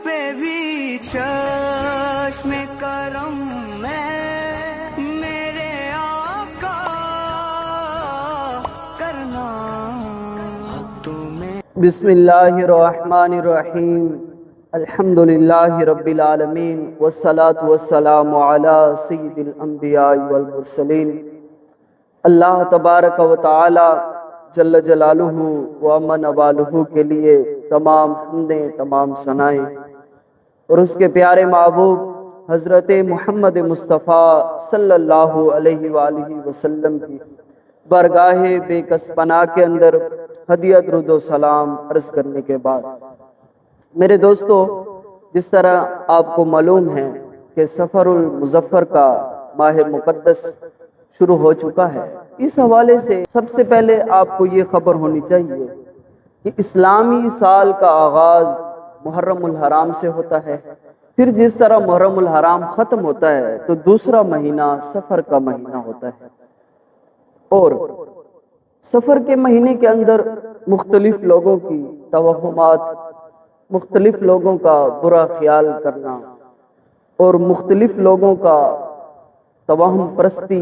पे भी चश्मे करम में मेरे आका करना तुम्हें। बिस्मिल्लाहिर्रहमानिर्रहीम। अल्हम्दुलिल्लाहि रब्बिल आलमीन वस्सलातु वस्सलामु अला सय्यिदिल अंबिया वल मुरसलीन। अल्लाह तबारक व तआला जल्ल जलालुहु व अम्मा नवालुहु के लिए तमाम हम्दें तमाम सनाएं और उसके प्यारे महबूब हज़रत मुहम्मद मुस्तफ़ा सल्लल्लाहु अलैहि वालिहि वसल्लम की बारगाह बेकस पनाह के अंदर हदिया दुरूद व सलाम अर्ज़ करने के बाद, मेरे दोस्तों, जिस तरह आपको मालूम है कि सफ़रुल मुज़फ़्फ़र का माह मुक़द्दस शुरू हो चुका है। इस हवाले से सबसे पहले आपको ये खबर होनी चाहिए कि इस्लामी साल का आगाज़ मुहर्रमुल हराम से होता है। फिर जिस तरह मुहर्रमुल हराम ख़त्म होता है तो दूसरा महीना सफ़र का महीना होता है, और सफ़र के महीने के अंदर मुख्तलिफ लोगों की तवहुमात, मुख्तलिफ लोगों का बुरा ख्याल करना और मुख्तलिफ लोगों का तवहम परस्ती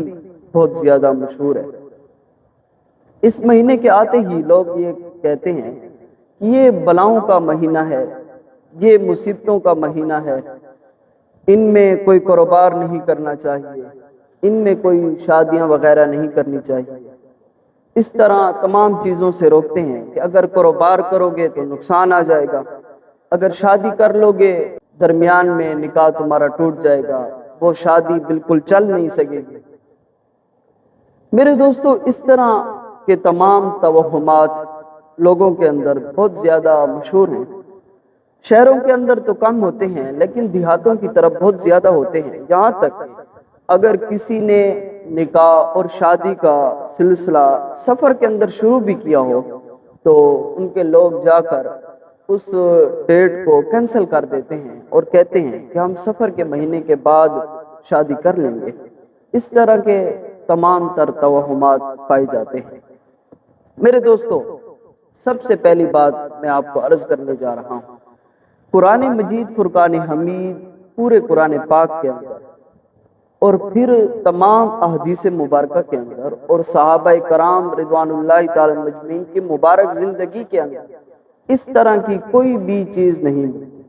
बहुत ज़्यादा मशहूर है। इस महीने के आते ही लोग ये कहते हैं कि ये बलाओं का महीना है, ये मुसीबतों का महीना है, इनमें कोई कारोबार नहीं करना चाहिए, इनमें कोई शादियां वगैरह नहीं करनी चाहिए। इस तरह तमाम चीज़ों से रोकते हैं कि अगर कारोबार करोगे तो नुकसान आ जाएगा, अगर शादी कर लोगे दरमियान में निकाह तुम्हारा टूट जाएगा, वो शादी बिल्कुल चल नहीं सकेगी। मेरे दोस्तों, इस तरह के तमाम तवहुमात लोगों के अंदर बहुत ज़्यादा मशहूर हैं। शहरों के अंदर तो कम होते हैं, लेकिन देहातों की तरफ बहुत ज़्यादा होते हैं। यहाँ तक अगर किसी ने निकाह और शादी का सिलसिला सफ़र के अंदर शुरू भी किया हो तो उनके लोग जाकर उस डेट को कैंसिल कर देते हैं और कहते हैं कि हम सफ़र के महीने के बाद शादी कर लेंगे। इस तरह के तमाम तर तवहुमात पाए जाते हैं। मेरे दोस्तों, सबसे पहली बात मैं आपको अर्ज़ करने जा रहा हूँ, कुरान मजीद फुरकान हमीद पूरे कुरान पाक के अंदर और फिर तमाम अहदीस मुबारक के अंदर और सहाबाए कराम रिदवानुल्लाहि ताला मजमईन की मुबारक ज़िंदगी के अंदर इस तरह की कोई भी चीज़ नहीं मिलती।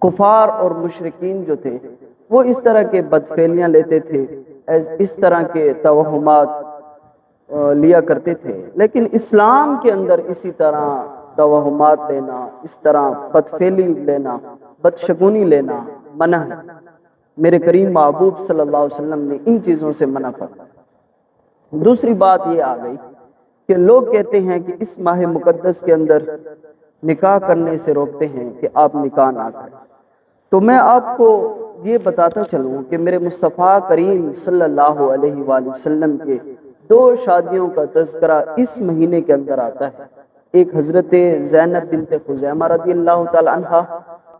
कुफार और मुशरिकीन जो थे वो इस तरह के बदफेलियाँ लेते थे, इस तरह के तवहुमात लिया करते थे, लेकिन इस्लाम के अंदर इसी तरह तवहुमात लेना, इस तरह बदफेली लेना, बदशगुनी लेना मना है। मेरे करीम महबूब सल्लल्लाहु अलैहि वसल्लम ने इन चीज़ों से मना फरमाया। दूसरी बात ये आ गई कि लोग कहते हैं कि इस माह मुक़द्दस के अंदर निकाह करने से रोकते हैं कि आप निकाह ना करें। तो मैं आपको ये बताता चलूँ कि मेरे मुस्तफ़ा करीम सल्लल्लाहु अलैहि वसल्लम के दो शादियों का तज़किरा इस महीने के अंदर आता है। एक हज़रत ज़ैनब बिन्त खुज़ैमा रज़ियल्लाहु ताला अन्हा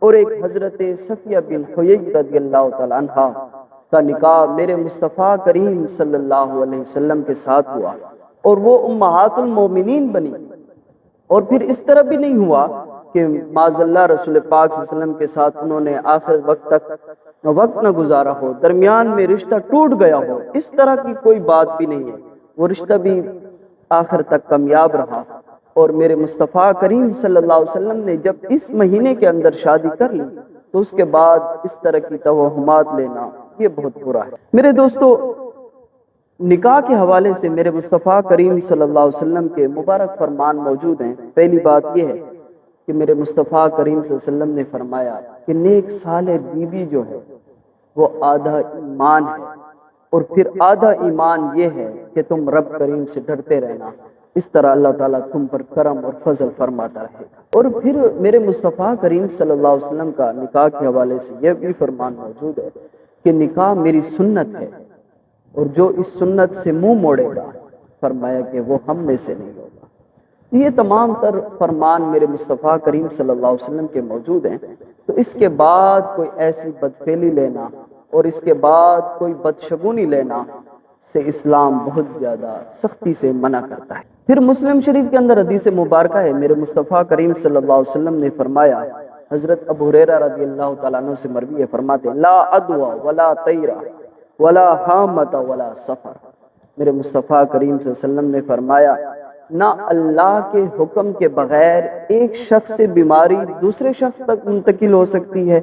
और एक हज़रत सफ़िया बिन हुयय रज़ियल्लाहु ताला अन्हा का निकाह मेरे मुस्तफ़ा करीम सल्लल्लाहु अलैहि वसल्लम के साथ हुआ और वो उम्महातुल मोमिनीन बनी। और फिर इस तरह भी नहीं हुआ कि माज़ल्ला रसूल पाक सल्लल्लाहु अलैहि वसल्लम के साथ उन्होंने आखिर वक्त तक वक्त न गुजारा हो, दरमियान में रिश्ता टूट गया हो, इस तरह की कोई बात भी नहीं है। वो रिश्ता भी आखिर तक कामयाब रहा और मेरे मुस्तफ़ा करीम सल्लल्लाहु अलैहि वसल्लम ने जब इस महीने के अंदर शादी कर ली तो उसके बाद इस तरह की तवहुमात लेना ये बहुत बुरा है। मेरे दोस्तों, निकाह के हवाले से मेरे मुस्तफ़ा करीम सल्लल्लाहु अलैहि वसल्लम के मुबारक फरमान मौजूद हैं। पहली बात यह है कि मेरे मुस्तफ़ा करीम सल्लल्लाहु अलैहि वसल्लम ने फरमाया कि नेक साले बीवी जो है वो आधा ईमान है, और फिर आधा ईमान ये है कि तुम रब करीम से डरते रहना। इस तरह अल्लाह ताला तुम पर करम और फजल फरमाता रहेगा। और फिर मेरे मुस्तफ़ा करीम सल्लल्लाहु अलैहि वसल्लम का निकाह के हवाले से यह भी फरमान मौजूद है कि निकाह मेरी सुन्नत है और जो इस सुन्नत से मुंह मोड़ेगा फरमाया कि वो हम में से नहीं होगा। ये तमाम तर फरमान मेरे मुस्तफ़ा करीम सल्लल्लाहु अलैहि वसल्लम के मौजूद हैं। तो इसके बाद कोई ऐसी बदफेली लेना और इसके बाद कोई बदशगुनी लेना से इस्लाम बहुत ज़्यादा सख्ती से मना करता है। फिर मुस्लिम शरीफ के अंदर हदीस मुबारक है, मेरे मुस्तफ़ा करीम सल्लल्लाहु अलैहि वसल्लम ने फरमाया حضرت ابو ہریرہ رضی اللہ تعالیٰ عنہ سے مروی ہے، فرماتے ہیں لا عدوى ولا طیرہ ولا حامۃ ولا سفر۔ میرے مصطفیٰ کریم صلی اللہ علیہ وسلم نے فرمایا نہ اللہ کے حکم کے بغیر ایک شخص سے بیماری دوسرے شخص تک منتقل ہو سکتی ہے،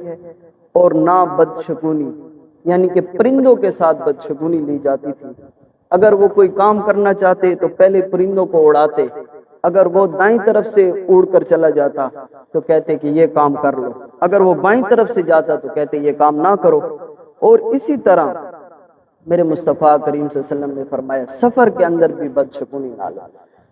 اور نہ بدشگونی، یعنی کہ پرندوں کے ساتھ بدشگونی لی جاتی تھی۔ اگر وہ کوئی کام کرنا چاہتے تو پہلے پرندوں کو اڑاتے، اگر وہ دائیں طرف سے اڑ کر چلا جاتا تو کہتے کہ یہ کام کر لو، اگر وہ بائیں طرف سے جاتا تو کہتے یہ کام نہ کرو۔ اور اسی طرح میرے مصطفیٰ کریم صلی اللہ علیہ وسلم نے فرمایا سفر کے اندر بھی بدشگونی نہ لو۔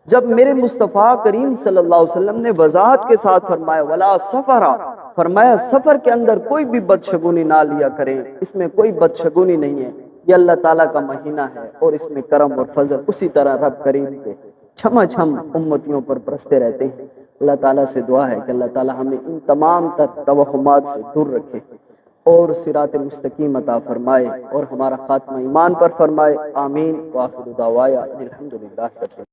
جب میرے مصطفیٰ کریم صلی اللہ علیہ وسلم نے وضاحت کے ساتھ فرمایا ولا سفرا، فرمایا سفر کے اندر کوئی بھی بدشگونی نہ لیا کریں، اس میں کوئی بدشگونی نہیں ہے، یہ اللہ تعالیٰ کا مہینہ ہے اور اس میں کرم اور فضل اسی طرح رب کریم کے چھما چھم امتیوں پر برستے رہتے ہیں۔ اللہ تعالیٰ سے دعا ہے کہ اللہ تعالیٰ ہمیں ان تمام تر توہمات سے دور رکھے اور صراط مستقیم عطا فرمائے اور ہمارا خاتمہ ایمان پر فرمائے۔ آمین۔ وآخر دعوایا الحمدللہ۔